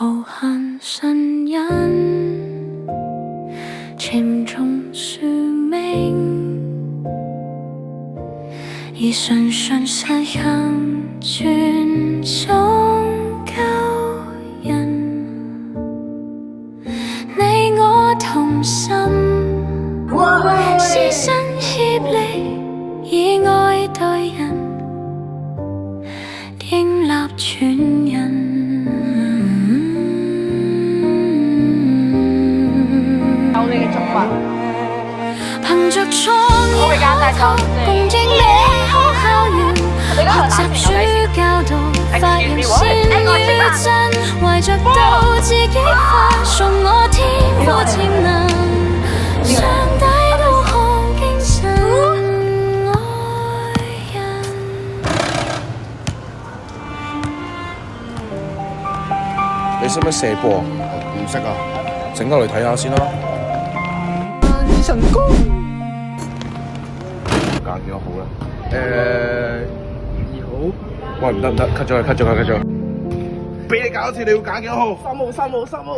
無限呻吟，潛重殊命，而純純實行全宗救人，你我同心，師生協力，以愛對人，應立傳人。有你嘅中文，憑着創意開拓，共應美好校園，學習主教導，發揚善與真，懷着鬥志激發，送我天賦潛能，上帝都看經神愛人。你識唔識射波？唔識啊，整個嚟睇下先啦。成功。揀幾多號咧？2號。喂，唔得，cut 咗佢，俾你揀一次，你要揀幾多號？3號。